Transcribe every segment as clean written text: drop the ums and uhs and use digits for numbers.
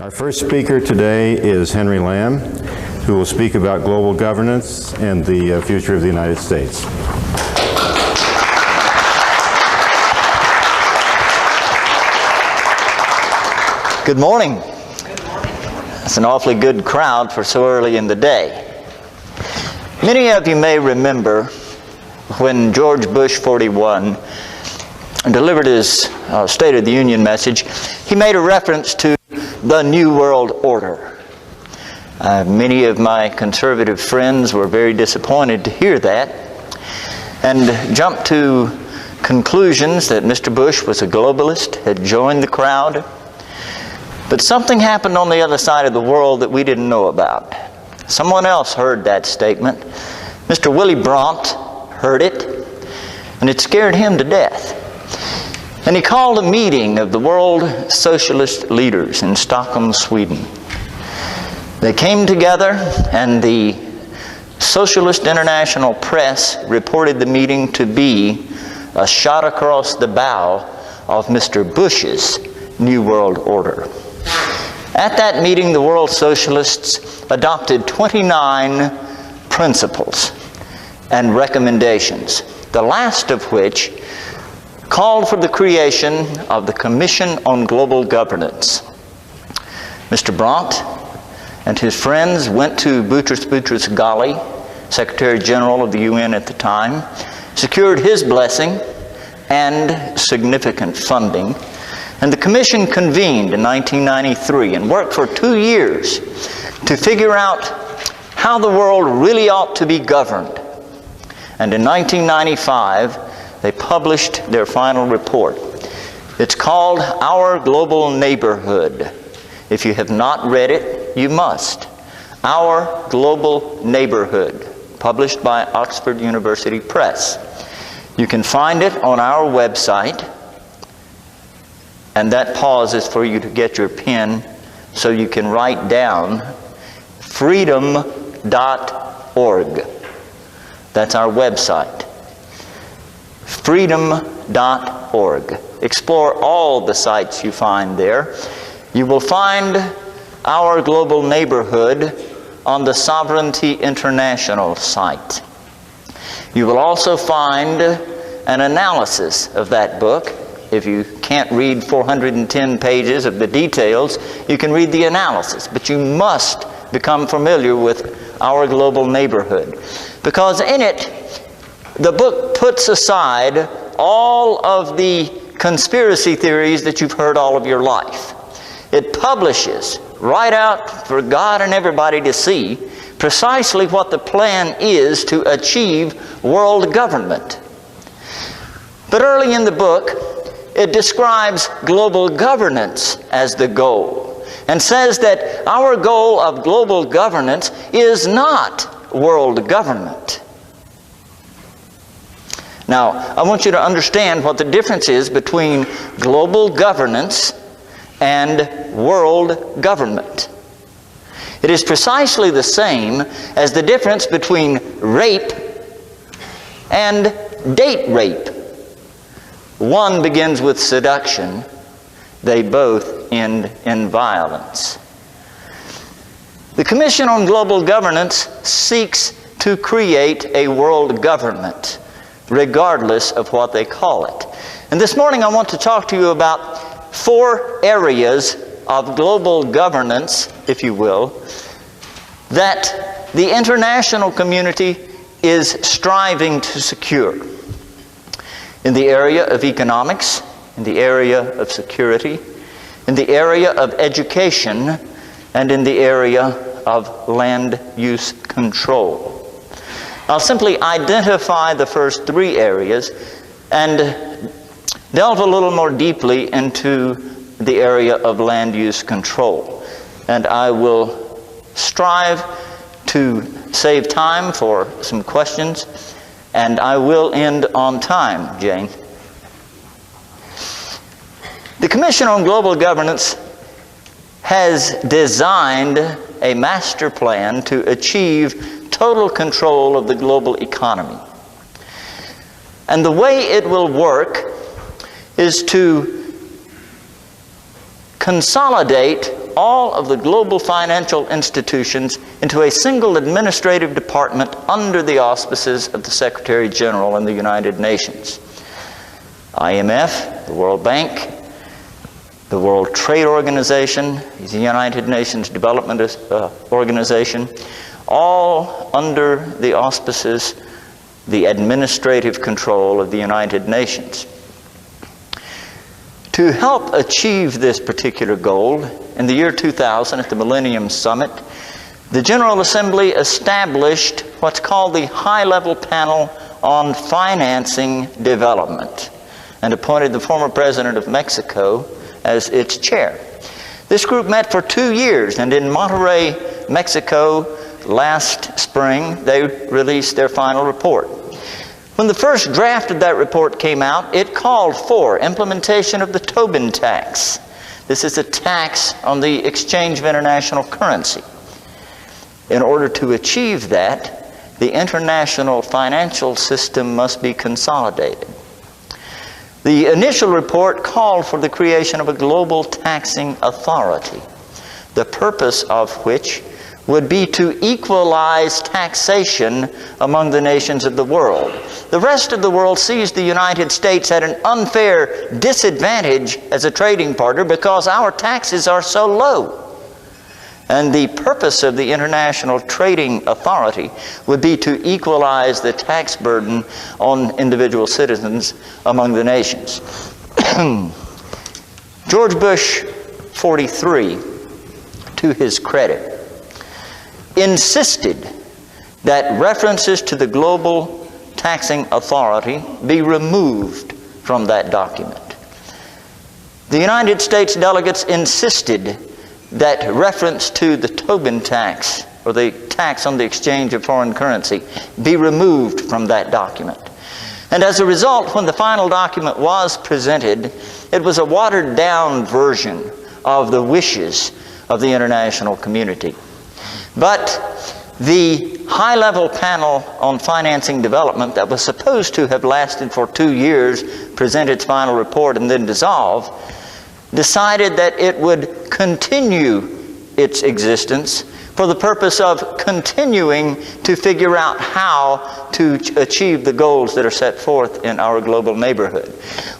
Our first speaker today is Henry Lamb, who will speak about global governance and the future of the United States. Good morning. It's an awfully good crowd for so early in the day. Many of you may remember when George Bush 41 delivered his State of the Union message, he made a reference to the New World Order. Many of my conservative friends were very disappointed to hear that and jumped to conclusions that Mr. Bush was a globalist, had joined the crowd. But something happened on the other side of the world that we didn't know about. Someone else heard that statement. Mr. Willy Brandt heard it, and it scared him to death. And he called a meeting of the world socialist leaders in Stockholm, Sweden. They came together, and the Socialist International Press reported the meeting to be a shot across the bow of Mr. Bush's New World Order. At that meeting, the world socialists adopted 29 principles and recommendations, the last of which called for the creation of the Commission on Global Governance. Mr. Brandt and his friends went to Boutros Ghali, Secretary General of the UN at the time, secured his blessing and significant funding, and the Commission convened in 1993 and worked for 2 years to figure out how the world really ought to be governed. And in 1995, they published their final report. It's called Our Global Neighborhood. If you have not read it, you must. Our Global Neighborhood, published by Oxford University Press. You can find it on our website, and that pause is for you to get your pen so you can write down freedom.org. That's our website. Freedom.org. Explore all the sites you find there. You will find Our Global Neighborhood on the Sovereignty International site. You will also find an analysis of that book. If you can't read 410 pages of the details, you can read the analysis. But you must become familiar with Our Global Neighborhood, because in it, the book puts aside all of the conspiracy theories that you've heard all of your life. It publishes right out for God and everybody to see precisely what the plan is to achieve world government. But early in the book, it describes global governance as the goal and says that our goal of global governance is not world government. Now, I want you to understand what the difference is between global governance and world government. It is precisely the same as the difference between rape and date rape. One begins with seduction. They both end in violence. The Commission on Global Governance seeks to create a world government, regardless of what they call it. And this morning I want to talk to you about 4 areas of global governance, if you will, that the international community is striving to secure. In the area of economics, in the area of security, in the area of education, and in the area of land use control. I'll simply identify the first 3 areas and delve a little more deeply into the area of land use control. And I will strive to save time for some questions, and I will end on time, Jane. The Commission on Global Governance has designed a master plan to achieve total control of the global economy. And the way it will work is to consolidate all of the global financial institutions into a single administrative department under the auspices of the Secretary General in the United Nations. IMF, the World Bank, the World Trade Organization, the United Nations Development Organization, all under the auspices, the administrative control of the United Nations. To help achieve this particular goal, in the year 2000 at the Millennium Summit, the General Assembly established what's called the High-Level Panel on Financing Development and appointed the former President of Mexico as its chair. This group met for 2 years, and in Monterrey, Mexico, last spring, they released their final report. When the first draft of that report came out, it called for implementation of the Tobin tax. This is a tax on the exchange of international currency. In order to achieve that, the international financial system must be consolidated. The initial report called for the creation of a global taxing authority, the purpose of which would be to equalize taxation among the nations of the world. The rest of the world sees the United States at an unfair disadvantage as a trading partner because our taxes are so low. And the purpose of the International Trading Authority would be to equalize the tax burden on individual citizens among the nations. George Bush 43, to his credit, insisted that references to the Global Taxing Authority be removed from that document. The United States delegates insisted that reference to the Tobin tax, or the tax on the exchange of foreign currency, be removed from that document. And as a result, when the final document was presented, it was a watered-down version of the wishes of the international community. But the high-level panel on financing development that was supposed to have lasted for 2 years, present its final report, and then dissolve, decided that it would continue its existence for the purpose of continuing to figure out how to achieve the goals that are set forth in our global neighborhood.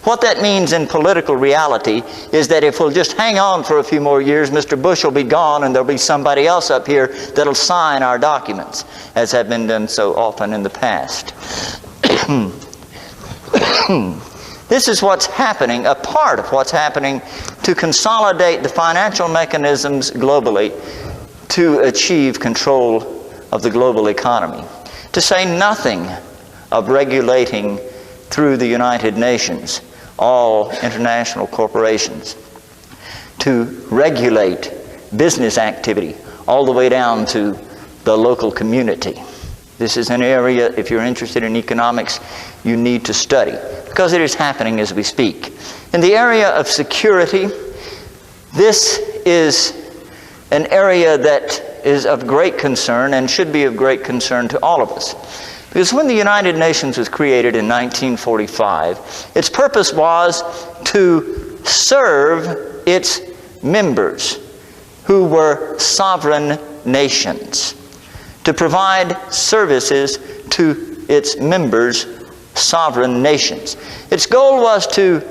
What that means in political reality is that if we'll just hang on for a few more years, Mr. Bush will be gone and there'll be somebody else up here that'll sign our documents, as have been done so often in the past. This is what's happening, a part of what's happening to consolidate the financial mechanisms globally to achieve control of the global economy. To say nothing of regulating through the United Nations all international corporations, to regulate business activity all the way down to the local community. This is an area, if you're interested in economics, you need to study, because it is happening as we speak. In the area of security, this is an area that is of great concern and should be of great concern to all of us. Because when the United Nations was created in 1945, its purpose was to serve its members, who were sovereign nations, to provide services to its members, sovereign nations. Its goal was to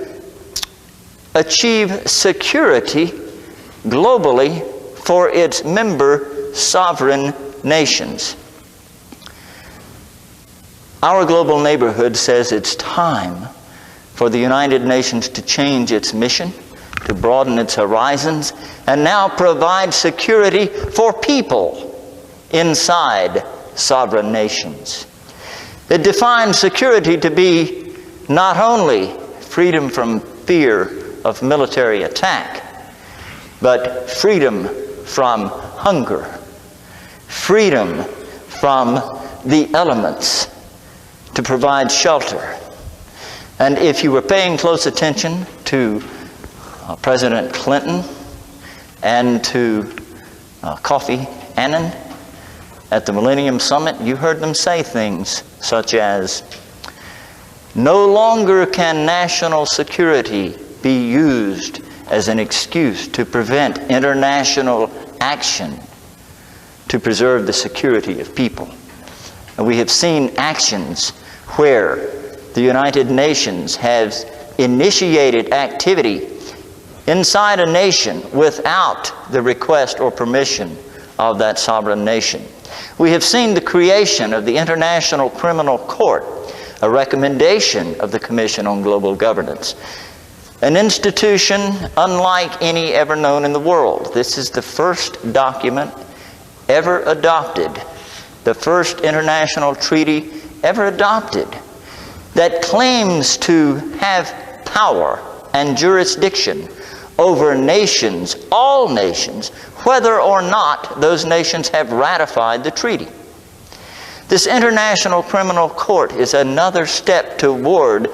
achieve security globally for its member sovereign nations. Our global neighborhood says it's time for the United Nations to change its mission, to broaden its horizons, and now provide security for people inside sovereign nations. It defines security to be not only freedom from fear of military attack, but freedom from hunger, freedom from the elements, to provide shelter. And if you were paying close attention to President Clinton and to Kofi Annan at the Millennium Summit, you heard them say things such as, "No longer can national security be used as an excuse to prevent international action to preserve the security of people. And we have seen actions where the United Nations has initiated activity inside a nation without the request or permission of that sovereign nation. We have seen the creation of the International Criminal Court, a recommendation of the Commission on Global Governance, an institution unlike any ever known in the world. This is the first document ever adopted, the first international treaty ever adopted that claims to have power and jurisdiction over nations, all nations, whether or not those nations have ratified the treaty. This International Criminal Court is another step toward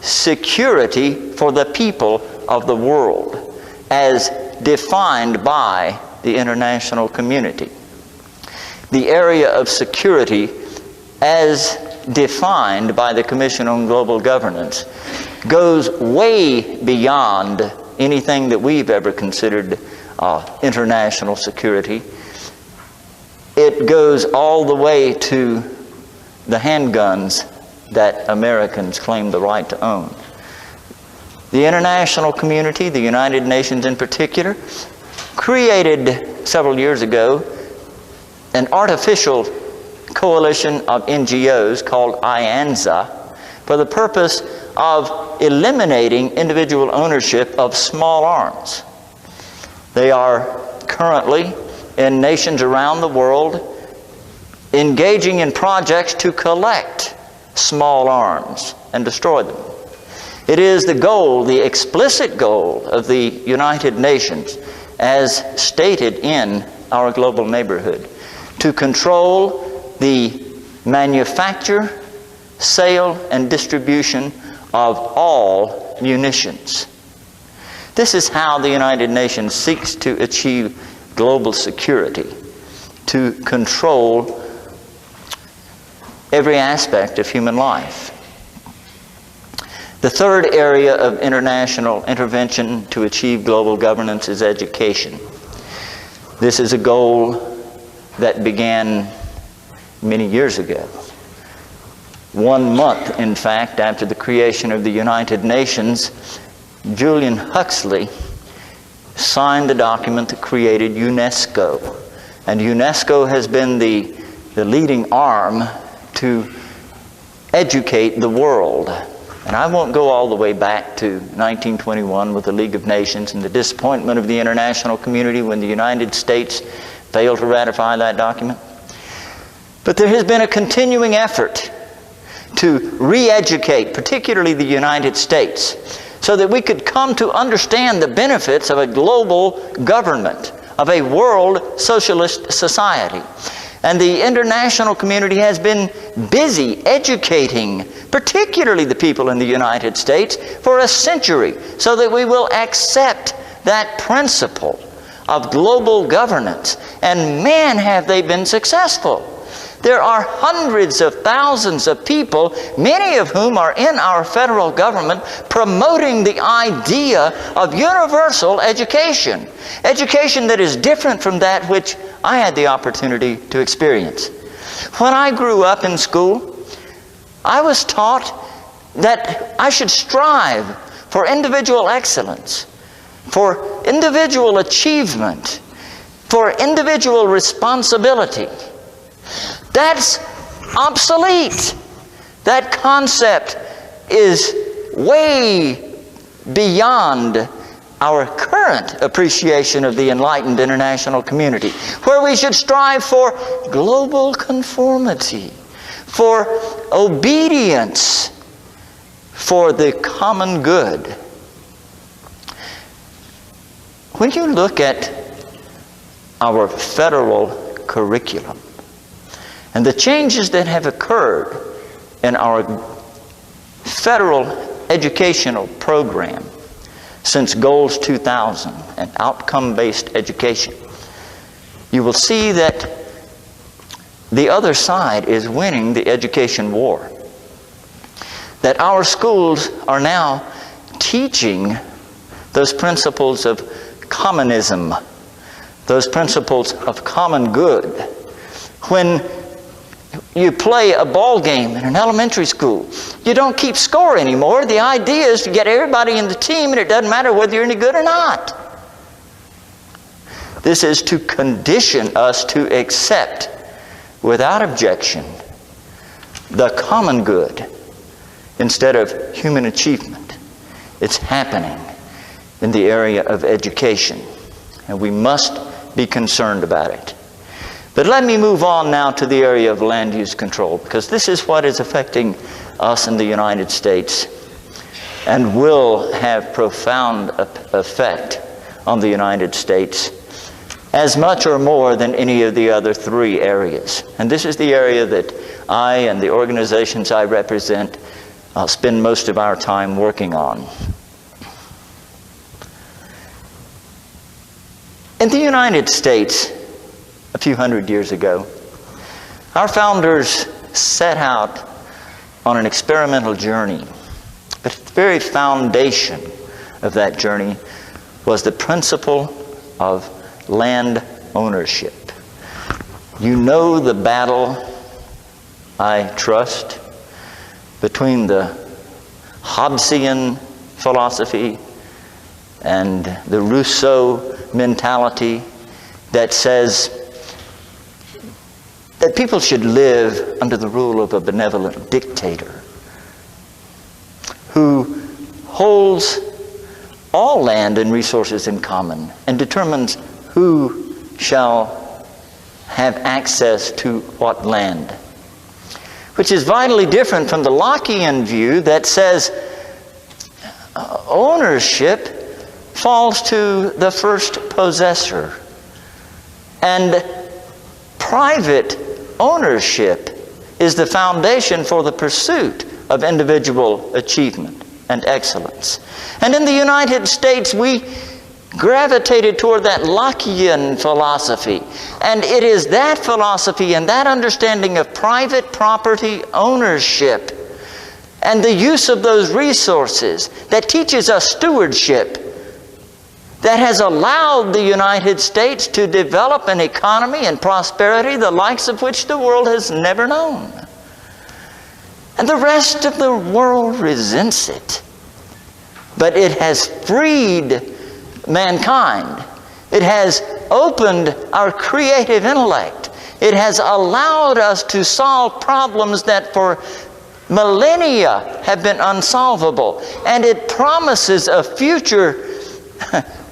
security for the people of the world as defined by the international community. The area of security as defined by the Commission on Global Governance goes way beyond anything that we've ever considered international security. It goes all the way to the handguns that Americans claim the right to own. The international community, the United Nations in particular, created several years ago an artificial coalition of NGOs called IANZA for the purpose of eliminating individual ownership of small arms. They are currently in nations around the world engaging in projects to collect small arms and destroy them. It is the goal, the explicit goal of the United Nations as stated in our global neighborhood to control the manufacture, sale, and distribution of all munitions. This is how the United Nations seeks to achieve global security, to control every aspect of human life. The third area of international intervention to achieve global governance is education. This is a goal that began many years ago. 1 month, in fact, after the creation of the United Nations, Julian Huxley signed the document that created UNESCO. And UNESCO has been the leading arm to educate the world. And I won't go all the way back to 1921 with the League of Nations and the disappointment of the international community when the United States failed to ratify that document. But there has been a continuing effort to re-educate, particularly the United States, so that we could come to understand the benefits of a global government, of a world socialist society. And the international community has been busy educating, particularly the people in the United States, for a century, so that we will accept that principle of global governance. And man, have they been successful. There are hundreds of thousands of people, many of whom are in our federal government, promoting the idea of universal education. Education that is different from that which I had the opportunity to experience. When I grew up in school, I was taught that I should strive for individual excellence, for individual achievement, for individual responsibility. That's obsolete. That concept is way beyond our current appreciation of the enlightened international community, where we should strive for global conformity, for obedience, for the common good. When you look at our federal curriculum, and the changes that have occurred in our federal educational program since Goals 2000 and outcome-based education, you will see that the other side is winning the education war. That our schools are now teaching those principles of commonism, those principles of common good. When you play a ball game in an elementary school, you don't keep score anymore. The idea is to get everybody in the team, and it doesn't matter whether you're any good or not. This is to condition us to accept, without objection, the common good instead of human achievement. It's happening in the area of education, and we must be concerned about it. But let me move on now to the area of land use control, because this is what is affecting us in the United States and will have profound effect on the United States, as much or more than any of the other three areas. And this is the area that I and the organizations I represent spend most of our time working on. In the United States, a few hundred years ago, our founders set out on an experimental journey. But the very foundation of that journey was the principle of land ownership. You know the battle, I trust, between the Hobbesian philosophy and the Rousseau mentality that says that people should live under the rule of a benevolent dictator who holds all land and resources in common and determines who shall have access to what land, which is vitally different from the Lockean view that says ownership falls to the first possessor, and private ownership is the foundation for the pursuit of individual achievement and excellence. And in the United States, we gravitated toward that Lockean philosophy. And it is that philosophy and that understanding of private property ownership and the use of those resources that teaches us stewardship that has allowed the United States to develop an economy and prosperity the likes of which the world has never known. And the rest of the world resents it. But it has freed mankind. It has opened our creative intellect. It has allowed us to solve problems that for millennia have been unsolvable. And it promises a future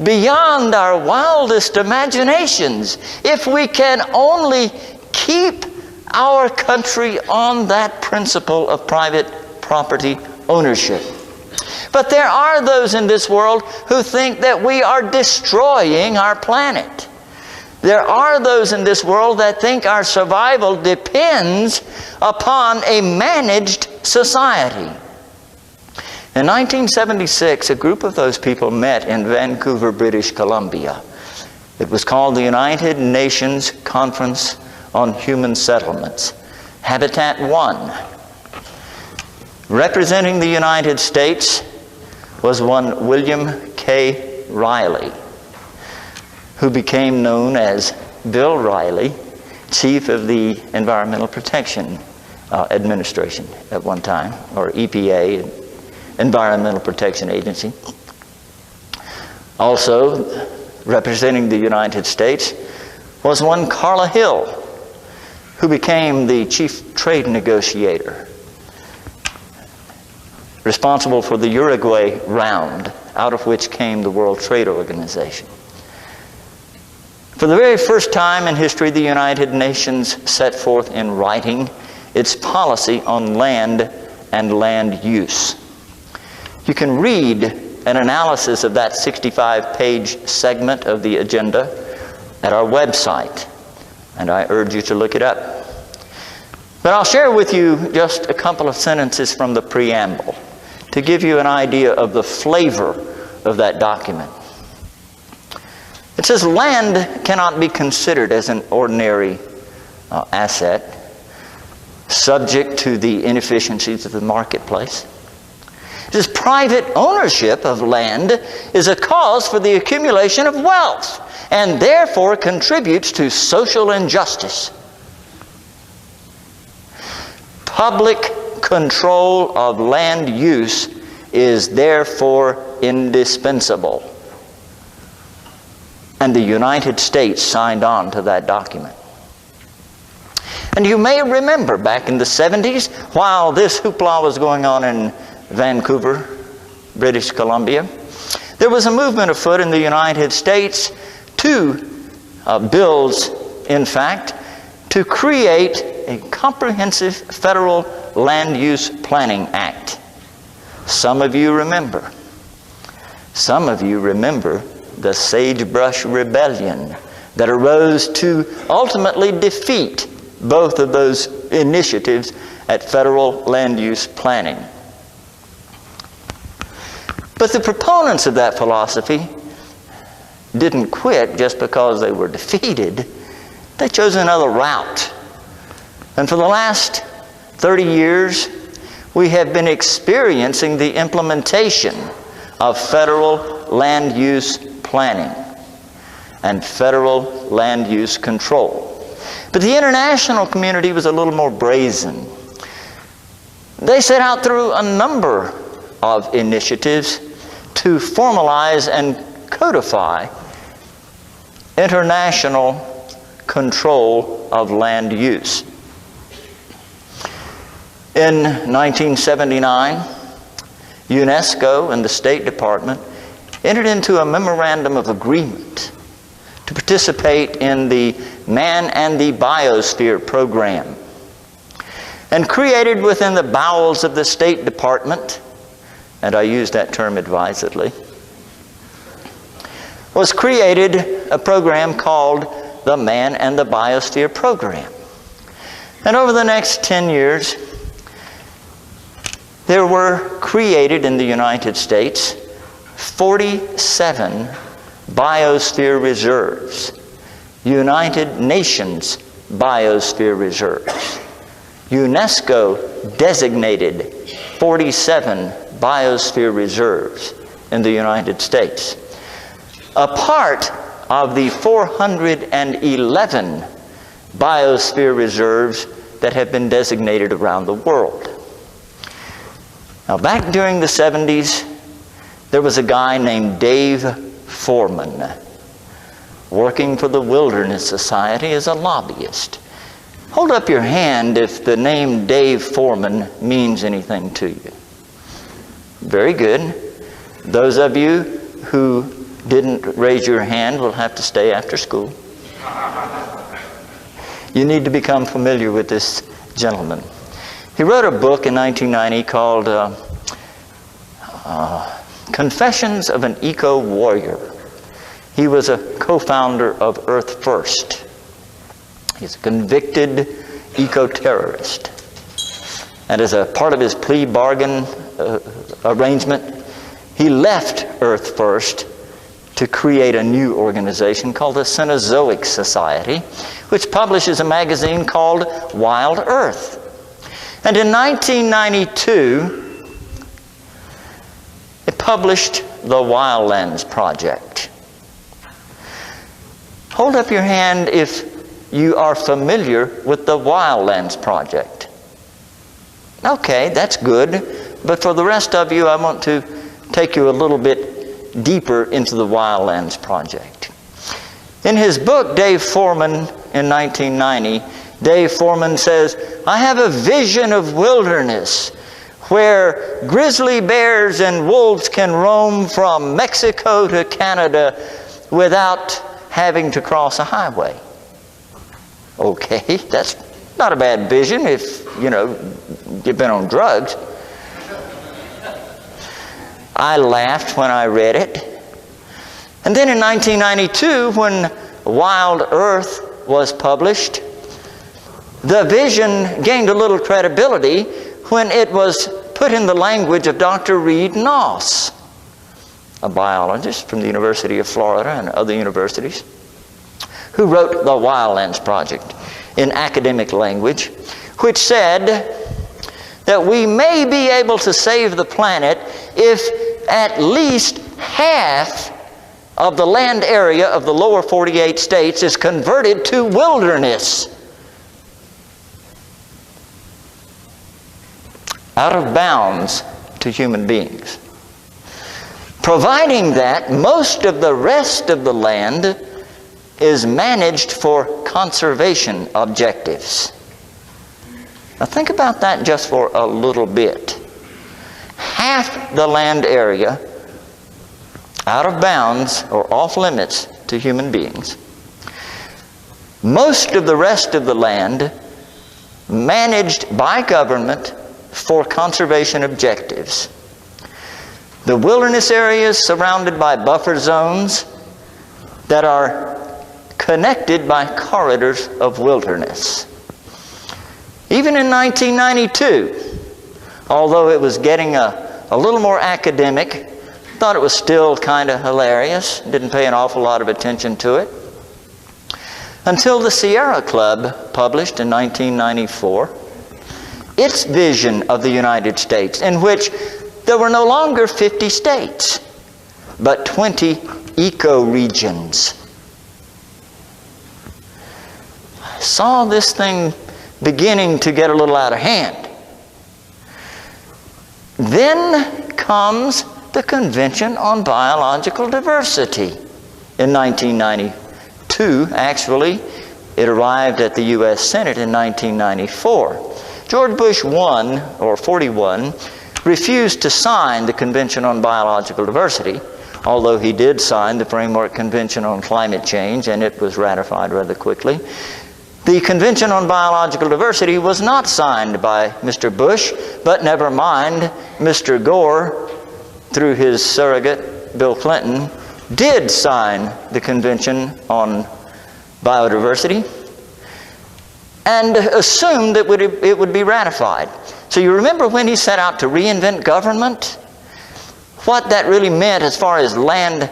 beyond our wildest imaginations if we can only keep our country on that principle of private property ownership. But there are those in this world who think that we are destroying our planet. There are those in this world that think our survival depends upon a managed society. In 1976, a group of those people met in Vancouver, British Columbia. It was called the United Nations Conference on Human Settlements, Habitat 1. Representing the United States was one William K. Riley, who became known as Bill Riley, Chief of the Environmental Protection Administration at one time, or EPA, Environmental Protection Agency. Also, representing the United States was one Carla Hill, who became the chief trade negotiator, responsible for the Uruguay round, out of which came the World Trade Organization. For the very first time in history, the United Nations set forth in writing its policy on land and land use. You can read an analysis of that 65-page segment of the agenda at our website, and I urge you to look it up. But I'll share with you just a couple of sentences from the preamble to give you an idea of the flavor of that document. It says, land cannot be considered as an ordinary asset, subject to the inefficiencies of the marketplace. This private ownership of land is a cause for the accumulation of wealth and therefore contributes to social injustice. Public control of land use is therefore indispensable. And the United States signed on to that document. And you may remember back in the 70s, while this hoopla was going on in Vancouver, British Columbia, there was a movement afoot in the United States, two bills, in fact, to create a comprehensive federal land use planning act. Some of you remember. Some of you remember the Sagebrush Rebellion that arose to ultimately defeat both of those initiatives at federal land use planning. But the proponents of that philosophy didn't quit just because they were defeated. They chose another route. And for the last 30 years, we have been experiencing the implementation of federal land use planning and federal land use control. But the international community was a little more brazen. They set out through a number of initiatives to formalize and codify international control of land use. In 1979, UNESCO and the State Department entered into a memorandum of agreement to participate in the Man and the Biosphere program, and created within the bowels of the State Department, and I use that term advisedly, was created a program called the Man and the Biosphere program. And over the next 10 years, there were created in the United States 47 biosphere reserves, United Nations biosphere reserves. UNESCO designated 47 biosphere reserves in the United States. A part of the 411 biosphere reserves that have been designated around the world. Now, back during the 70s, there was a guy named Dave Foreman working for the Wilderness Society as a lobbyist. Hold up your hand if the name Dave Foreman means anything to you. Very good. Those of you who didn't raise your hand will have to stay after school. You need to become familiar with this gentleman. He wrote a book in 1990 called Confessions of an Eco-Warrior. He was a co-founder of Earth First. He's a convicted eco-terrorist. And as a part of his plea bargain arrangement, he left Earth First to create a new organization called the Cenozoic Society, which publishes a magazine called Wild Earth. And in 1992, it published the Wildlands Project. Hold up your hand if you are familiar with the Wildlands Project. Okay, that's good. But for the rest of you, I want to take you a little bit deeper into the Wildlands Project. In his book, Dave Foreman, in 1990, Dave Foreman says, "I have a vision of wilderness where grizzly bears and wolves can roam from Mexico to Canada without having to cross a highway." Okay, that's not a bad vision if, you've been on drugs. I laughed when I read it. And then in 1992, when Wild Earth was published, the vision gained a little credibility when it was put in the language of Dr. Reed Noss, a biologist from the University of Florida and other universities, who wrote the Wildlands Project in academic language, which said, that we may be able to save the planet if at least half of the land area of the lower 48 states is converted to wilderness. Out of bounds to human beings. Providing that most of the rest of the land is managed for conservation objectives. Now think about that just for a little bit. Half the land area out of bounds or off limits to human beings. Most of the rest of the land managed by government for conservation objectives. The wilderness areas surrounded by buffer zones that are connected by corridors of wilderness. Even in 1992, although it was getting a little more academic, thought it was still kind of hilarious, didn't pay an awful lot of attention to it, until the Sierra Club published in 1994 its vision of the United States, in which there were no longer 50 states, but 20 ecoregions. I saw this thing beginning to get a little out of hand. Then comes the Convention on Biological Diversity in 1992. Actually, it arrived at the U.S. Senate in 1994. George Bush 41, refused to sign the Convention on Biological Diversity, although he did sign the Framework Convention on Climate Change, and it was ratified rather quickly. The Convention on Biological Diversity was not signed by Mr. Bush, but never mind, Mr. Gore, through his surrogate, Bill Clinton, did sign the Convention on Biodiversity and assumed that it would be ratified. So you remember when he set out to reinvent government? What that really meant as far as land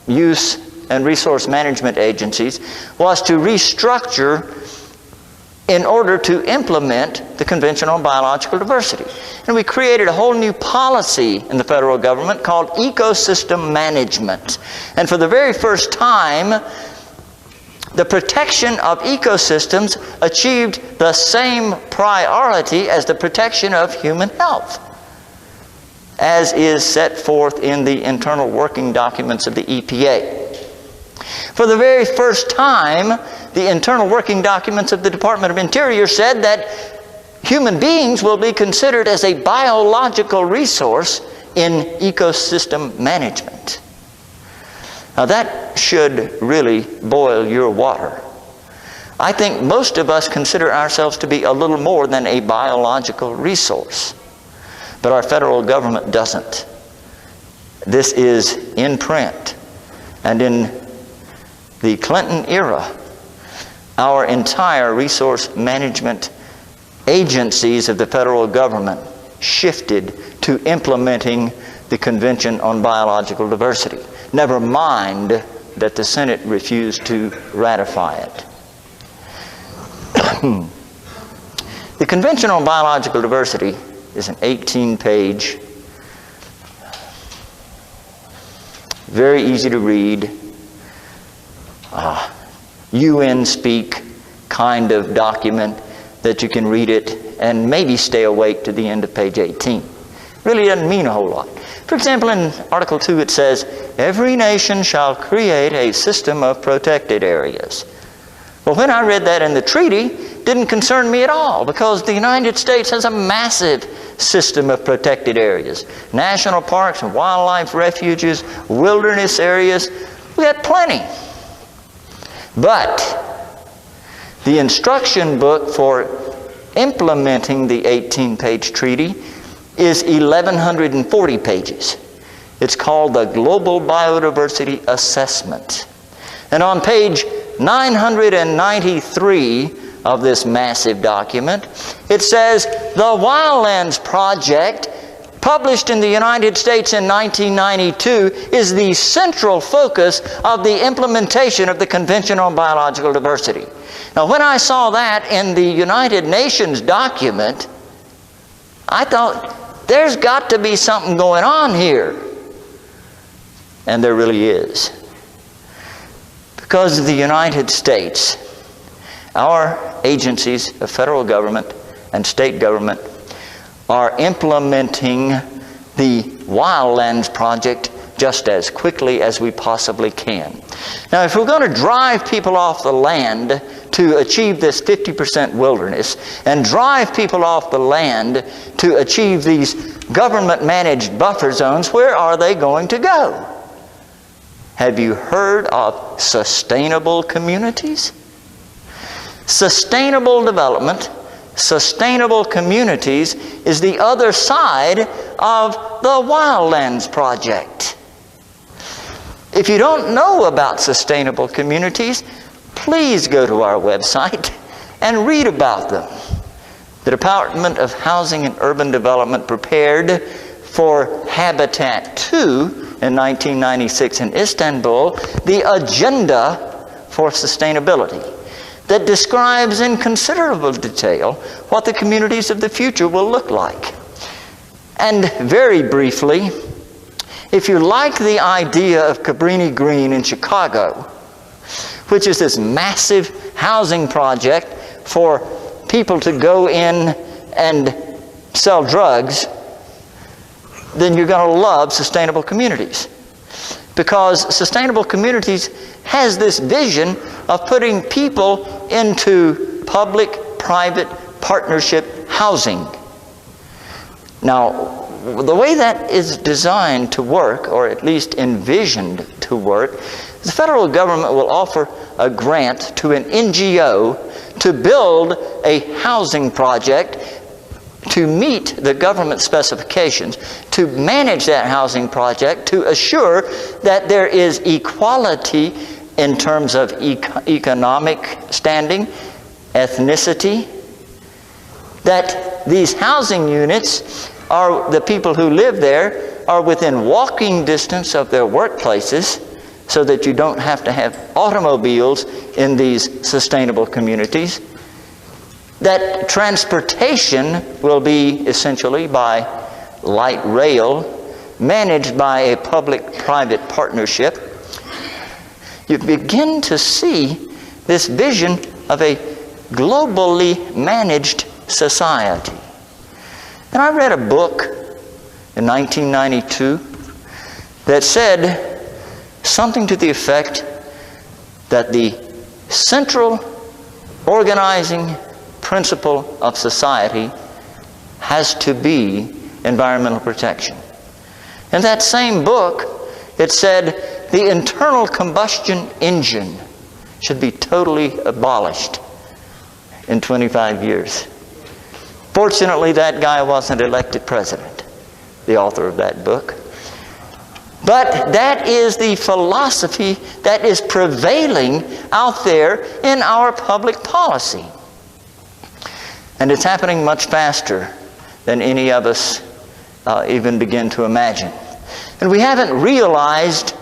use and resource management agencies was to restructure in order to implement the Convention on Biological Diversity. And we created a whole new policy in the federal government called ecosystem management. And for the very first time, the protection of ecosystems achieved the same priority as the protection of human health, as is set forth in the internal working documents of the EPA. For the very first time, the internal working documents of the Department of Interior said that human beings will be considered as a biological resource in ecosystem management. Now that should really boil your water. I think most of us consider ourselves to be a little more than a biological resource, but our federal government doesn't. This is in print. And in the Clinton era, our entire resource management agencies of the federal government shifted to implementing the Convention on Biological Diversity. Never mind that the Senate refused to ratify it. The Convention on Biological Diversity is an 18-page, very easy to read, UN speak kind of document that you can read it and maybe stay awake to the end of page 18. Really doesn't mean a whole lot. For example, in Article 2 it says, every nation shall create a system of protected areas. Well, when I read that in the treaty, it didn't concern me at all, because the United States has a massive system of protected areas. National parks and wildlife refuges, wilderness areas, we got plenty. But the instruction book for implementing the 18-page treaty is 1,140 pages. It's called the Global Biodiversity Assessment. And on page 993 of this massive document, it says, the Wildlands Project, published in the United States in 1992, is the central focus of the implementation of the Convention on Biological Diversity. Now, when I saw that in the United Nations document, I thought, there's got to be something going on here. And there really is. Because of the United States, our agencies of federal government and state government are implementing the Wildlands Project just as quickly as we possibly can. Now, if we're going to drive people off the land to achieve this 50% wilderness, and drive people off the land to achieve these government-managed buffer zones, where are they going to go? Have you heard of sustainable communities? Sustainable development, sustainable communities is the other side of the Wildlands Project. If you don't know about sustainable communities, please go to our website and read about them. The Department of Housing and Urban Development prepared for Habitat 2 in 1996 in Istanbul the agenda for sustainability that describes in considerable detail what the communities of the future will look like. And very briefly, if you like the idea of Cabrini Green in Chicago, which is this massive housing project for people to go in and sell drugs, then you're going to love sustainable communities. Because sustainable communities has this vision of putting people into public-private partnership housing. Now, the way that is designed to work, or at least envisioned to work, the federal government will offer a grant to an NGO to build a housing project to meet the government specifications, to manage that housing project, to assure that there is equality in terms of economic standing, ethnicity, that these housing units are, the people who live there are within walking distance of their workplaces, so that you don't have to have automobiles in these sustainable communities. That transportation will be essentially by light rail, managed by a public-private partnership. You begin to see this vision of a globally managed society. And I read a book in 1992 that said something to the effect that the central organizing principle of society has to be environmental protection. In that same book, it said the internal combustion engine should be totally abolished in 25 years. Fortunately, that guy wasn't elected president, the author of that book. But that is the philosophy that is prevailing out there in our public policy. And it's happening much faster than any of us even begin to imagine. And we haven't realized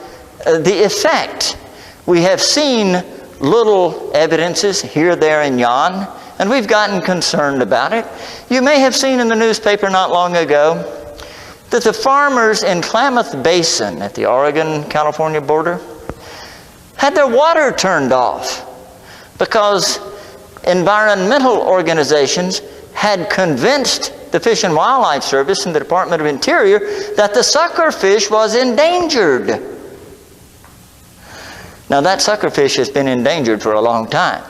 the effect. We have seen little evidences here, there, and yon, and we've gotten concerned about it. You may have seen in the newspaper not long ago that the farmers in Klamath Basin at the Oregon-California border had their water turned off because environmental organizations had convinced the Fish and Wildlife Service and the Department of Interior that the suckerfish was endangered. Now, that suckerfish has been endangered for a long time,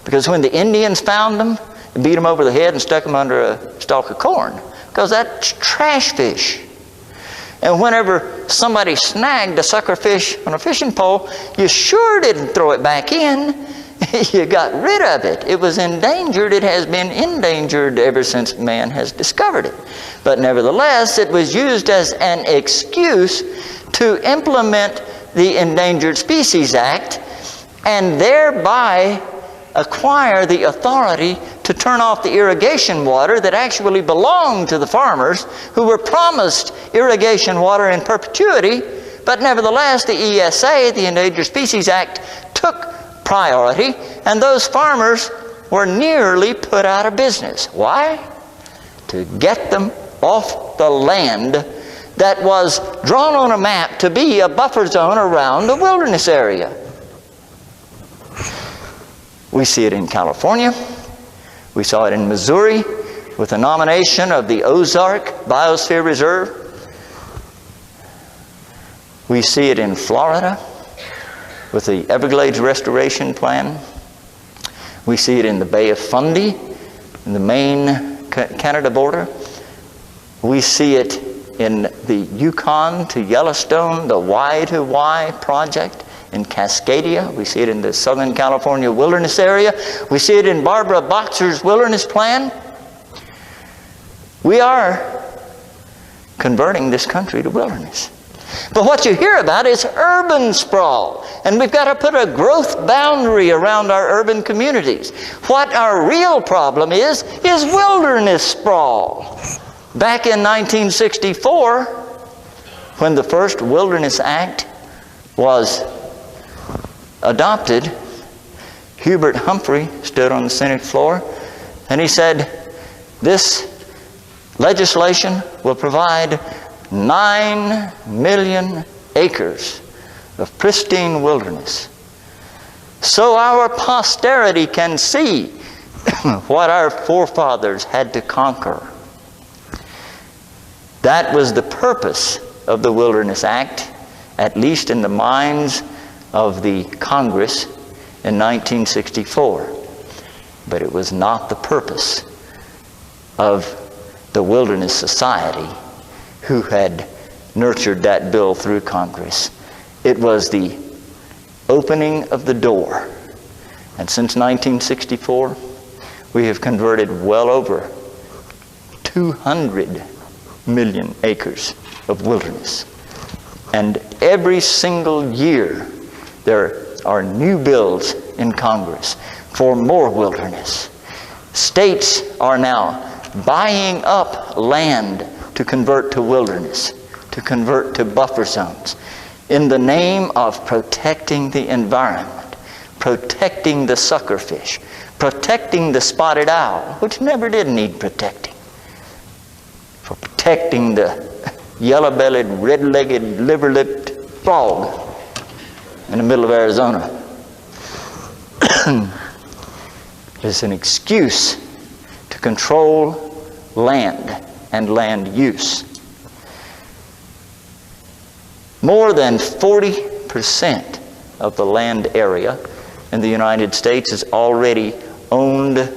because when the Indians found them, they beat them over the head and stuck them under a stalk of corn, because that's trash fish. And whenever somebody snagged a suckerfish on a fishing pole, you sure didn't throw it back in. You got rid of it. It was endangered. It has been endangered ever since man has discovered it. But nevertheless, it was used as an excuse to implement the Endangered Species Act and thereby acquire the authority to turn off the irrigation water that actually belonged to the farmers who were promised irrigation water in perpetuity. But nevertheless, the ESA, the Endangered Species Act, took priority, and those farmers were nearly put out of business. Why? To get them off the land that was drawn on a map to be a buffer zone around the wilderness area. We see it in California. We saw it in Missouri with the nomination of the Ozark Biosphere Reserve. We see it in Florida with the Everglades Restoration Plan. We see it in the Bay of Fundy, in the Maine-Canada border. We see it in the Yukon to Yellowstone, the Y to Y project in Cascadia. We see it in the Southern California wilderness area. We see it in Barbara Boxer's wilderness plan. We are converting this country to wilderness. But what you hear about is urban sprawl. And we've got to put a growth boundary around our urban communities. What our real problem is wilderness sprawl. Back in 1964, when the first Wilderness Act was adopted, Hubert Humphrey stood on the Senate floor and he said, "This legislation will provide 9 million acres of pristine wilderness, so our posterity can see what our forefathers had to conquer." That was the purpose of the Wilderness Act, at least in the minds of the Congress in 1964. But it was not the purpose of the Wilderness Society who had nurtured that bill through Congress. It was the opening of the door. And since 1964, we have converted well over 200 million acres of wilderness. And every single year, there are new bills in Congress for more wilderness. States are now buying up land to convert to wilderness, to convert to buffer zones, in the name of protecting the environment, protecting the suckerfish, protecting the spotted owl, which never did need protecting, for protecting the yellow-bellied, red-legged, liver-lipped frog in the middle of Arizona. It's an excuse to control land and land use. More than 40% of the land area in the United States is already owned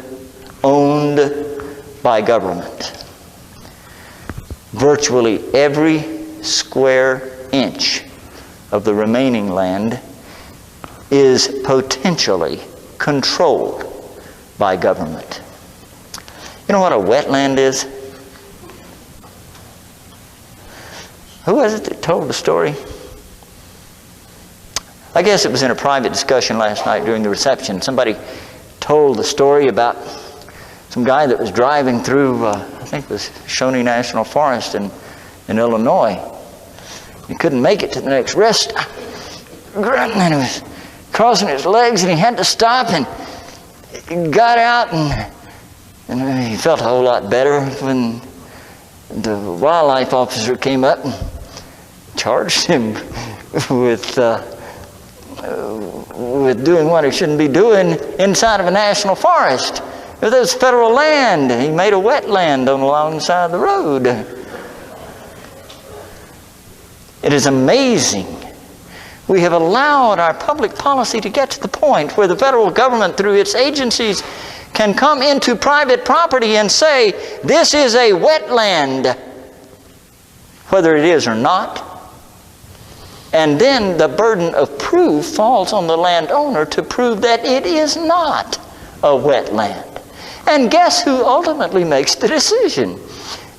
by government. Virtually every square inch of the remaining land is potentially controlled by government. You know what a wetland is? Who was it that told the story? I guess it was in a private discussion last night during the reception. Somebody told the story about some guy that was driving through, I think it was Shawnee National Forest in Illinois. He couldn't make it to the next rest stop. And he was crossing his legs and he had to stop, and he got out and he felt a whole lot better when the wildlife officer came up and charged him with doing what he shouldn't be doing inside of a national forest. It was federal land. He made a wetland on the long side of the road. It is amazing. We have allowed our public policy to get to the point where the federal government, through its agencies, can come into private property and say, this is a wetland, whether it is or not. And then the burden of proof falls on the landowner to prove that it is not a wetland. And guess who ultimately makes the decision?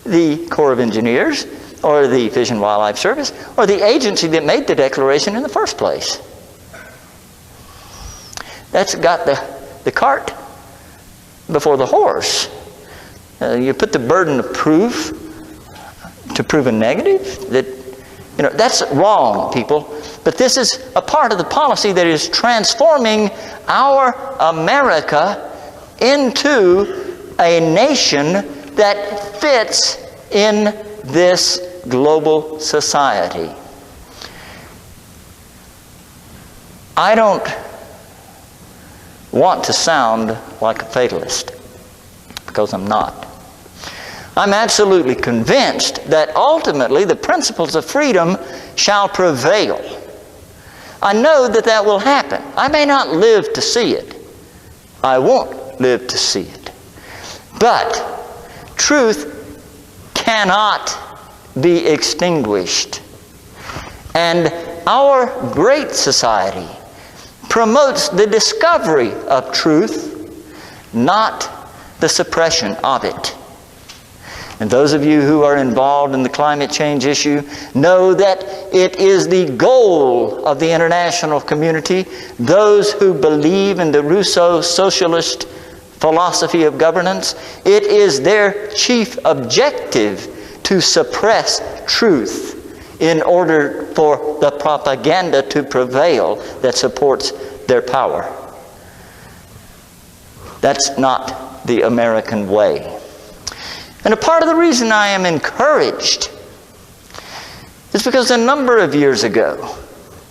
The Corps of Engineers, or the Fish and Wildlife Service, or the agency that made the declaration in the first place. That's got the cart before the horse. You put the burden of proof to prove a negative. That's wrong, people. But this is a part of the policy that is transforming our America into a nation that fits in this global society. I don't want to sound like a fatalist, because I'm not. I'm absolutely convinced that ultimately the principles of freedom shall prevail. I know that that will happen. I may not live to see it. I won't live to see it. But truth cannot be extinguished. And our great society promotes the discovery of truth, not the suppression of it. And those of you who are involved in the climate change issue know that it is the goal of the international community, those who believe in the Rousseau socialist philosophy of governance, it is their chief objective to suppress truth in order for the propaganda to prevail that supports their power. That's not the American way. And a part of the reason I am encouraged is because a number of years ago,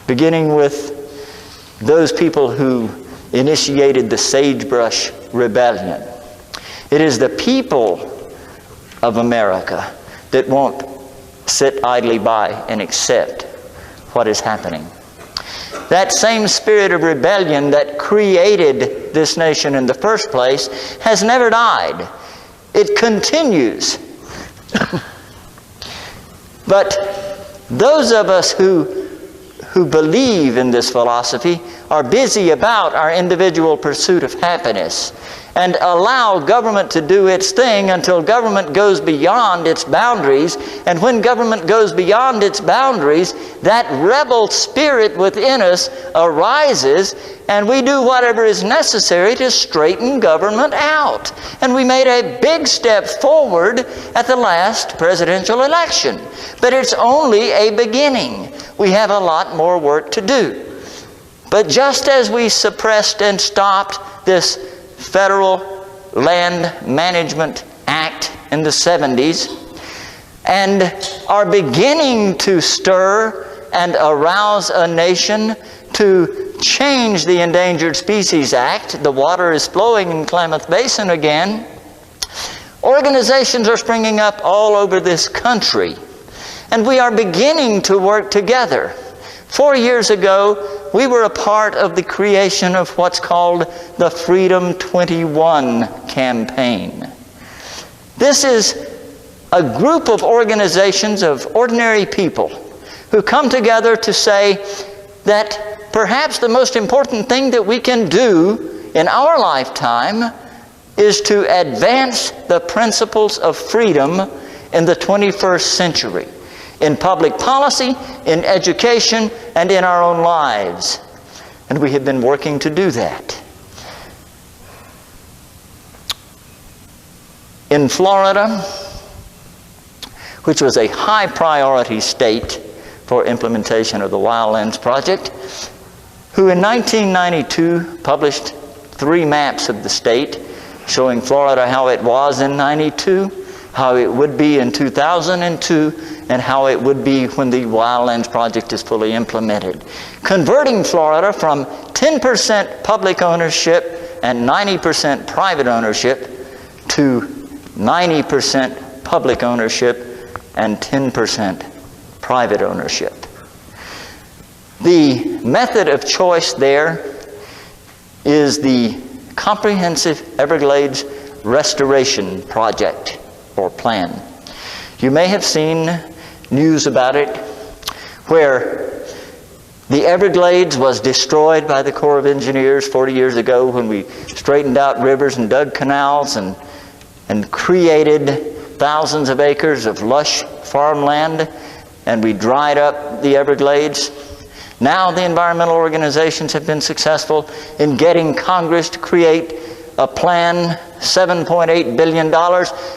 beginning with those people who initiated the Sagebrush Rebellion, it is the people of America that won't sit idly by and accept what is happening. That same spirit of rebellion that created this nation in the first place has never died. It continues. But those of us who believe in this philosophy are busy about our individual pursuit of happiness and allow government to do its thing until government goes beyond its boundaries. And when government goes beyond its boundaries, that rebel spirit within us arises, and we do whatever is necessary to straighten government out. And we made a big step forward at the last presidential election. But it's only a beginning. We have a lot more work to do. But just as we suppressed and stopped this Federal Land Management Act in the 70s and are beginning to stir and arouse a nation to change the Endangered Species Act, the water is flowing in Klamath Basin again, organizations are springing up all over this country, and we are beginning to work together. 4 years ago, we were a part of the creation of what's called the Freedom 21 campaign. This is a group of organizations of ordinary people who come together to say that perhaps the most important thing that we can do in our lifetime is to advance the principles of freedom in the 21st century. In public policy, in education, and in our own lives. And we have been working to do that. In Florida, which was a high priority state for implementation of the Wildlands Project, who in 1992 published 3 maps of the state showing Florida how it was in 92, how it would be in 2002, and how it would be when the Wildlands Project is fully implemented. Converting Florida from 10% public ownership and 90% private ownership to 90% public ownership and 10% private ownership. The method of choice there is the Comprehensive Everglades Restoration Project or Plan. You may have seen news about it where the Everglades was destroyed by the Corps of Engineers 40 years ago when we straightened out rivers and dug canals and created thousands of acres of lush farmland, and we dried up the Everglades. Now the environmental organizations have been successful in getting Congress to create a plan, $7.8 billion,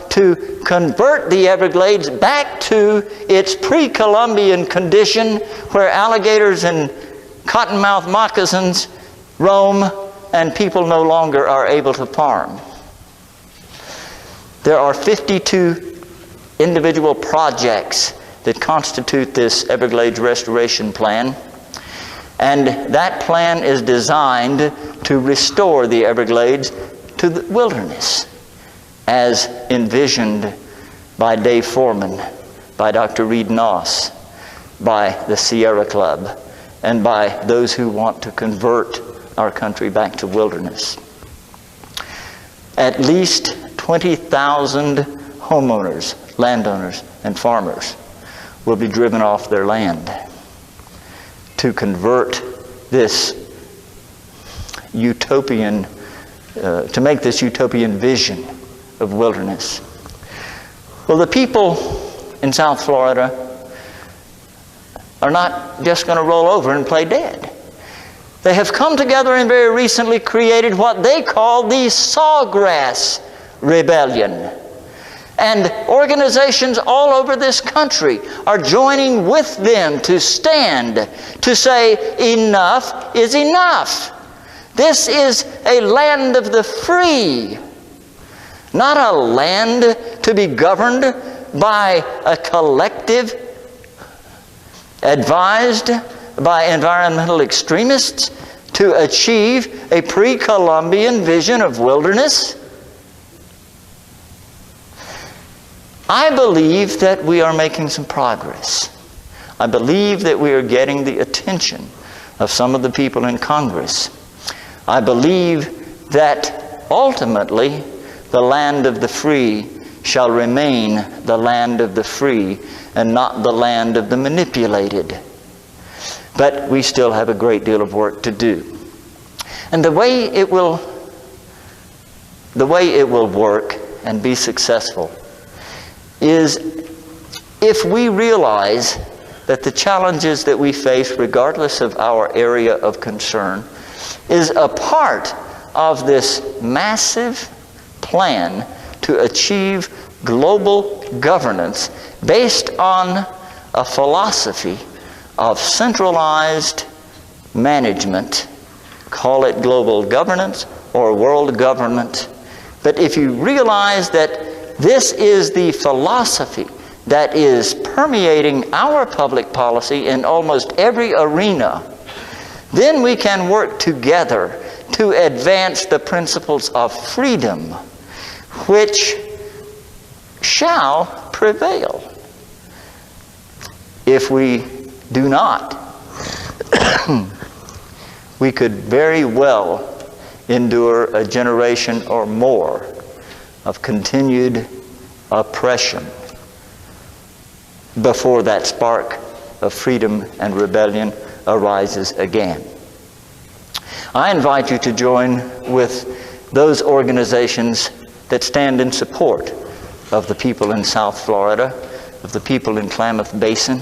to convert the Everglades back to its pre-Columbian condition where alligators and cottonmouth moccasins roam and people no longer are able to farm. There are 52 individual projects that constitute this Everglades Restoration Plan. And that plan is designed to restore the Everglades to the wilderness, as envisioned by Dave Foreman, by Dr. Reed Noss, by the Sierra Club, and by those who want to convert our country back to wilderness. At least 20,000 homeowners, landowners, and farmers will be driven off their land to convert this utopian, to make this utopian vision of wilderness. Well, the people in South Florida are not just going to roll over and play dead. They have come together and very recently created what they call the Sawgrass Rebellion. And organizations all over this country are joining with them to stand, to say enough is enough. This is a land of the free, not a land to be governed by a collective advised by environmental extremists to achieve a pre-Columbian vision of wilderness. I believe that we are making some progress. I believe that we are getting the attention of some of the people in Congress. I believe that ultimately the land of the free shall remain the land of the free and not the land of the manipulated. But we still have a great deal of work to do. And the way it will work and be successful is if we realize that the challenges that we face, regardless of our area of concern, is a part of this massive plan to achieve global governance based on a philosophy of centralized management. Call it global governance or world government. But if you realize that this is the philosophy that is permeating our public policy in almost every arena, then we can work together to advance the principles of freedom, which shall prevail. If we do not, we could very well endure a generation or more of continued oppression before that spark of freedom and rebellion arises again. I invite you to join with those organizations that stand in support of the people in South Florida, of the people in Klamath Basin,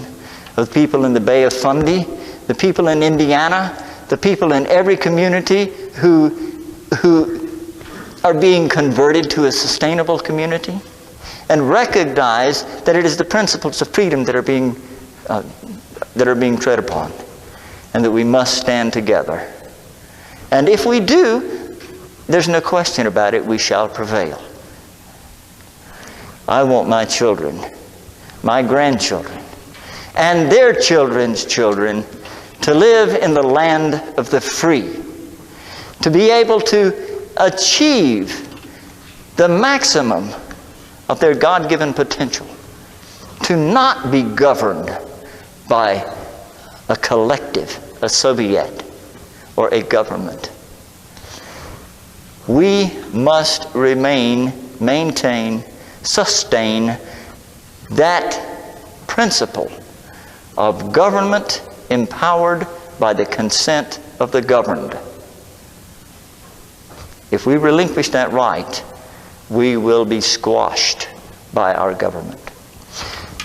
of the people in the Bay of Fundy, the people in Indiana, the people in every community who are being converted to a sustainable community, and recognize that it is the principles of freedom that are being tread upon, and that we must stand together. And if we do, there's no question about it, we shall prevail. I want my children, my grandchildren, and their children's children to live in the land of the free, to be able to achieve the maximum of their God-given potential, to not be governed by a collective, a Soviet, or a government. We must maintain, sustain that principle of government empowered by the consent of the governed. If we relinquish that right, we will be squashed by our government.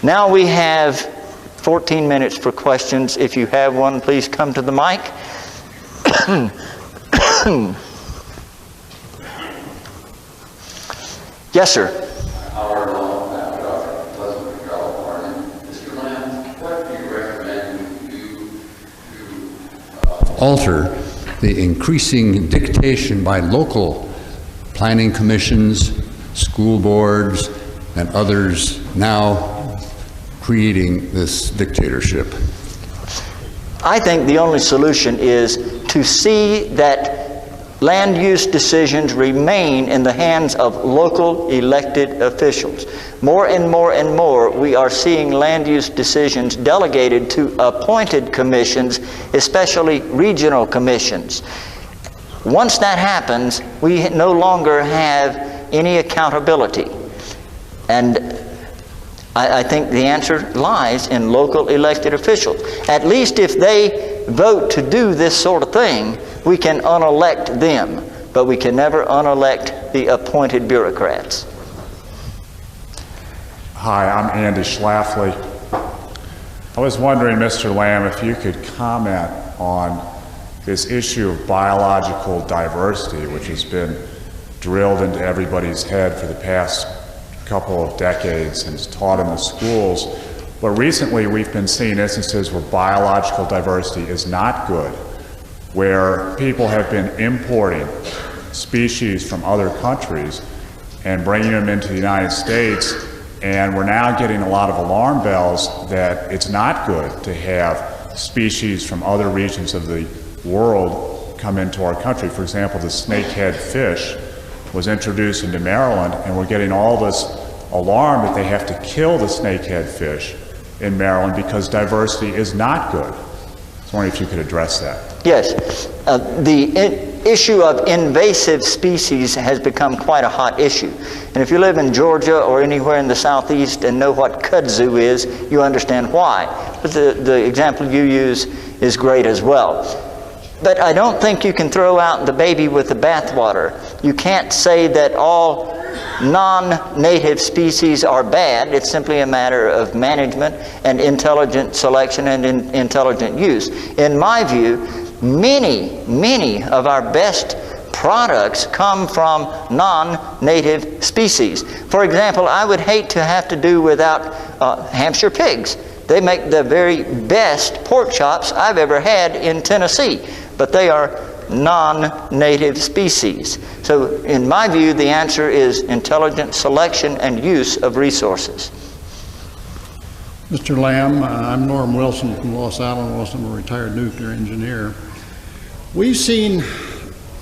Now we have 14 minutes for questions. If you have one, please come to the mic. Yes, sir. Howard Long, Pleasant, California. Mr. Lamb, what do you recommend you to alter the increasing dictation by local planning commissions, school boards, and others now creating this dictatorship? I think the only solution is to see that land use decisions remain in the hands of local elected officials. More and more and more, we are seeing land use decisions delegated to appointed commissions, especially regional commissions. Once that happens, we no longer have any accountability. And I think the answer lies in local elected officials. At least if they vote to do this sort of thing, we can unelect them, but we can never unelect the appointed bureaucrats. Hi, I'm Andy Schlafly. I was wondering, Mr. Lamb, if you could comment on this issue of biological diversity, which has been drilled into everybody's head for the past couple of decades and is taught in the schools. But recently we've been seeing instances where biological diversity is not good, where people have been importing species from other countries and bringing them into the United States, and we're now getting a lot of alarm bells that it's not good to have species from other regions of the world come into our country. For example, the snakehead fish was introduced into Maryland, and we're getting all this alarm that they have to kill the snakehead fish in Maryland because diversity is not good. I was wondering if you could address that. Yes, the issue of invasive species has become quite a hot issue. And if you live in Georgia or anywhere in the southeast and know what kudzu is, you understand why. But the example you use is great as well. But I don't think you can throw out the baby with the bathwater. You can't say that all non-native species are bad. It's simply a matter of management and intelligent selection and intelligent use. In my view, many of our best products come from non-native species. For example, I would hate to have to do without Hampshire pigs. They make the very best pork chops I've ever had in Tennessee, but they are non-native species. So in my view, the answer is intelligent selection and use of resources. Mr. Lamb, I'm Norm Wilson from Los Alamos. I'm a retired nuclear engineer. We've seen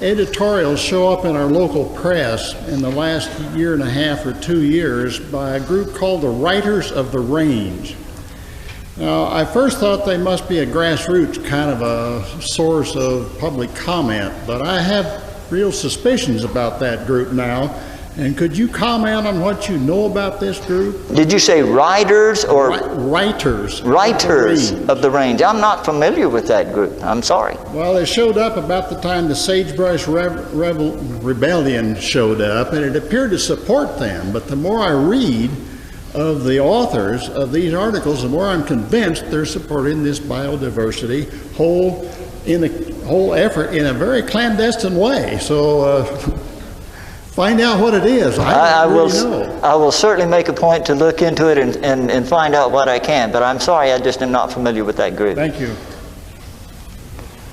editorials show up in our local press in the last year and a half or 2 years by a group called the Writers of the Range. Now, I first thought they must be a grassroots kind of a source of public comment, but I have real suspicions about that group now. And could you comment on what you know about this group? Did you say writers or? Writers. Writers of the Range. I'm not familiar with that group. I'm sorry. Well, it showed up about the time the Sagebrush Rebellion showed up, and it appeared to support them. But the more I read of the authors of these articles, the more I'm convinced they're supporting this biodiversity whole effort in a very clandestine way. So find out what it is. I will certainly make a point to look into it and find out what I can, but I'm sorry, I just am not familiar with that group. Thank you.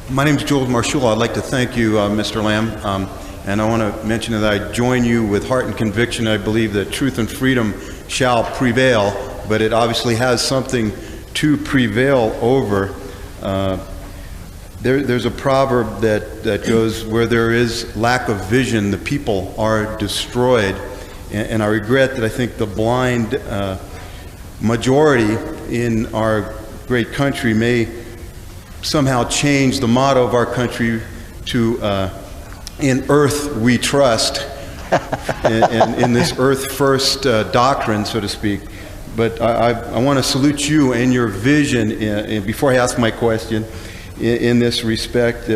My name is Joel Marshall. I'd like to thank you, Mr. Lamb, and I want to mention that I join you with heart and conviction. I believe that truth and freedom shall prevail, but it obviously has something to prevail over. There's a proverb that goes, where there is lack of vision, the people are destroyed. And I regret that I think the blind majority in our great country may somehow change the motto of our country to "In earth we trust," in this earth first doctrine, so to speak. But I want to salute you and your vision, before I ask my question, in this respect.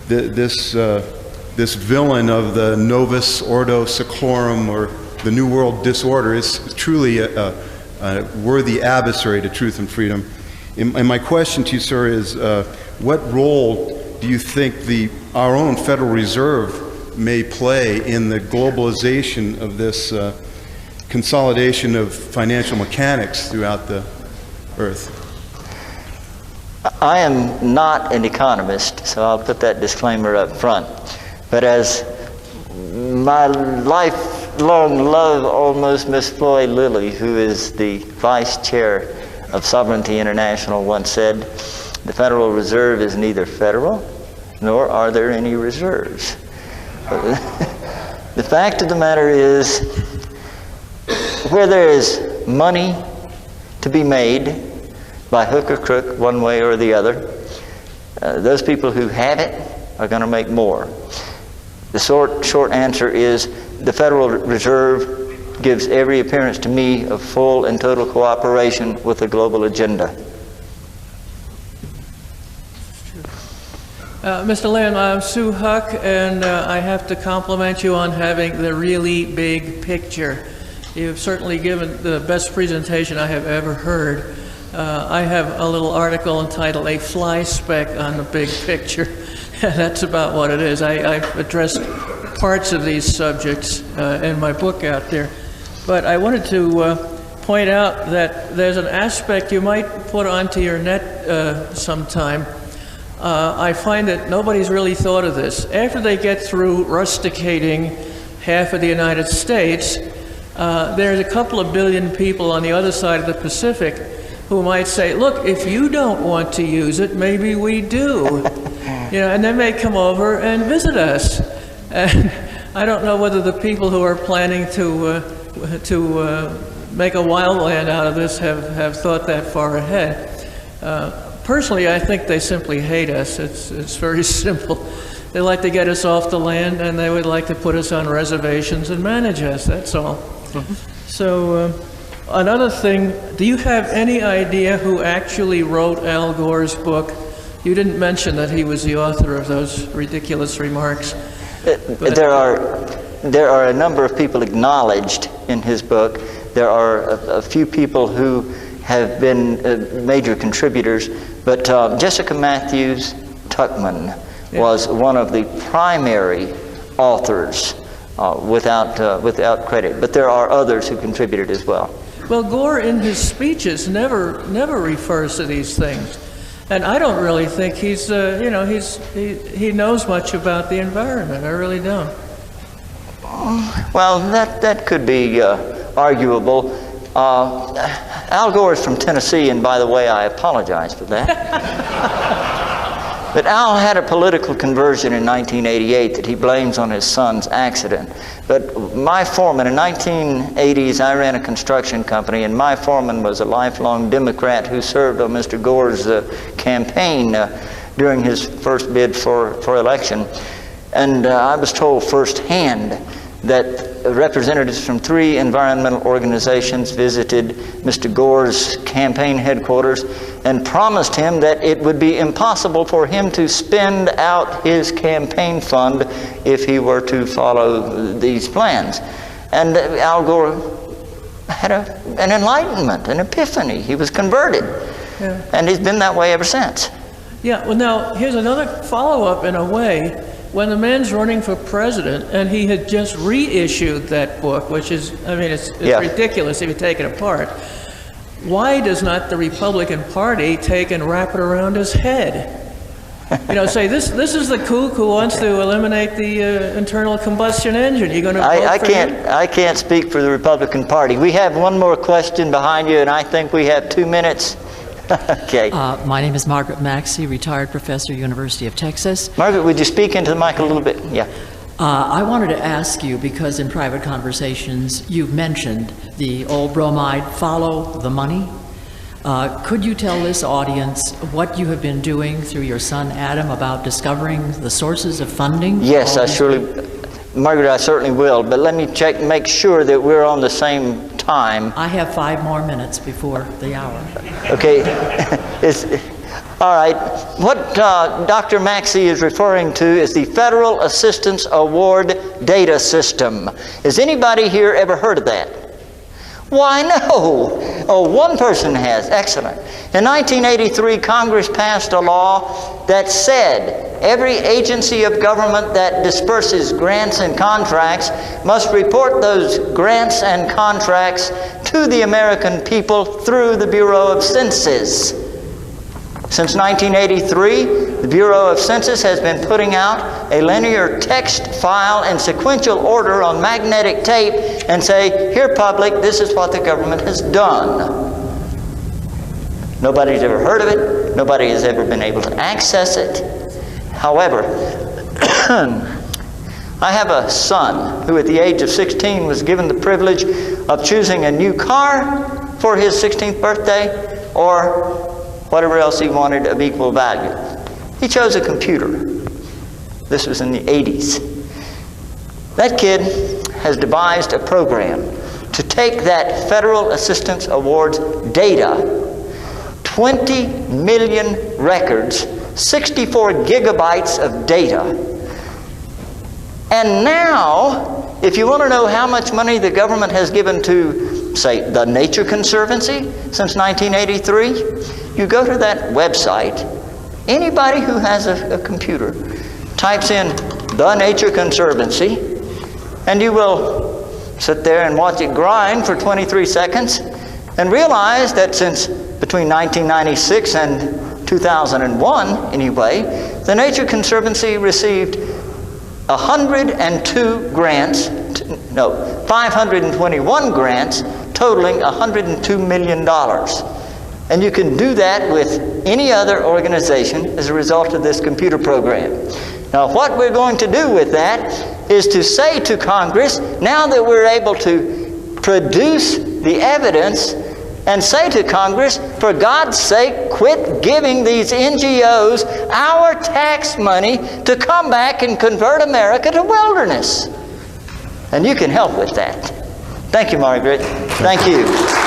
This villain of the Novus Ordo Seclorum, or the New World Disorder, is truly a worthy adversary to truth and freedom. And my question to you, sir, is what role do you think our own Federal Reserve may play in the globalization of this consolidation of financial mechanics throughout the earth? I am not an economist, so I'll put that disclaimer up front. But as my life lifelong love almost Miss Floyd Lilly, who is the vice chair of Sovereignty International, once said, "The Federal Reserve is neither federal, nor are there any reserves." The fact of the matter is, where there is money to be made by hook or crook, one way or the other, those people who have it are going to make more. The short answer is the Federal Reserve gives every appearance to me of full and total cooperation with the global agenda. Mr. Lamb, I'm Sue Huck, and I have to compliment you on having the really big picture. You've certainly given the best presentation I have ever heard. I have a little article entitled "A Fly Speck on the Big Picture." That's about what it is. I've addressed parts of these subjects in my book out there. But I wanted to point out that there's an aspect you might put onto your net sometime. I find that nobody's really thought of this. After they get through rusticating half of the United States, there's a couple of billion people on the other side of the Pacific who might say, "Look, if you don't want to use it, maybe we do." And they may come over and visit us. And I don't know whether the people who are planning to make a wildland out of this have thought that far ahead. Personally, I think they simply hate us. It's very simple. They like to get us off the land, and they would like to put us on reservations and manage us, that's all. So another thing, do you have any idea who actually wrote Al Gore's book? You didn't mention that he was the author of those ridiculous remarks. There are a number of people acknowledged in his book. There are a few people who have been major contributors, but Jessica Matthews Tuckman was one of the primary authors without credit. But there are others who contributed as well. Well, Gore in his speeches never refers to these things. And I don't really think he knows much about the environment. I really don't. Well, that could be arguable. Al Gore is from Tennessee, and by the way, I apologize for that. But Al had a political conversion in 1988 that he blames on his son's accident. But my foreman, in 1980s, I ran a construction company, and my foreman was a lifelong Democrat who served on Mr. Gore's campaign during his first bid for election. And I was told firsthand that representatives from 3 environmental organizations visited Mr. Gore's campaign headquarters and promised him that it would be impossible for him to spend out his campaign fund if he were to follow these plans. And Al Gore had an enlightenment, an epiphany. He was converted. Yeah. And he's been that way ever since. Yeah, well now, here's another follow-up in a way. When the man's running for president and he had just reissued that book, which is, I mean, it's ridiculous if you take it apart, why does not the Republican Party take and wrap it around his head? Say this is the kook who wants to eliminate the internal combustion engine. You're going to vote for him? I can't speak for the Republican Party. We have one more question behind you, and I think we have 2 minutes. Okay. My name is Margaret Maxey, retired professor, University of Texas. Margaret, would you speak into the mic a little bit? Yeah. I wanted to ask you, because in private conversations you've mentioned the old bromide, follow the money. Could you tell this audience what you have been doing through your son Adam about discovering the sources of funding? Yes, Margaret, I certainly will, but let me make sure that we're on the same time. I have 5 more minutes before the hour. Okay. All right. What Dr. Maxey is referring to is the Federal Assistance Award Data System. Has anybody here ever heard of that? Why, no. Oh, one person has. Excellent. In 1983, Congress passed a law that said every agency of government that disperses grants and contracts must report those grants and contracts to the American people through the Bureau of Census. Since 1983, the Bureau of Census has been putting out a linear text file in sequential order on magnetic tape and say, here public, this is what the government has done. Nobody's ever heard of it. Nobody has ever been able to access it. However, I have a son who at the age of 16 was given the privilege of choosing a new car for his 16th birthday or whatever else he wanted of equal value. He chose a computer. This was in the 80s. That kid has devised a program to take that Federal Assistance Awards data, 20 million records, 64 gigabytes of data. And now, if you want to know how much money the government has given to, say, the Nature Conservancy since 1983, you go to that website. Anybody who has a computer types in the Nature Conservancy, and you will sit there and watch it grind for 23 seconds and realize that since between 1996 and 2001, anyway, the Nature Conservancy received 521 grants totaling $102 million. And you can do that with any other organization as a result of this computer program. Now, what we're going to do with that is to say to Congress, now that we're able to produce the evidence, and say to Congress, for God's sake, quit giving these NGOs our tax money to come back and convert America to wilderness. And you can help with that. Thank you, Margaret. Thank you.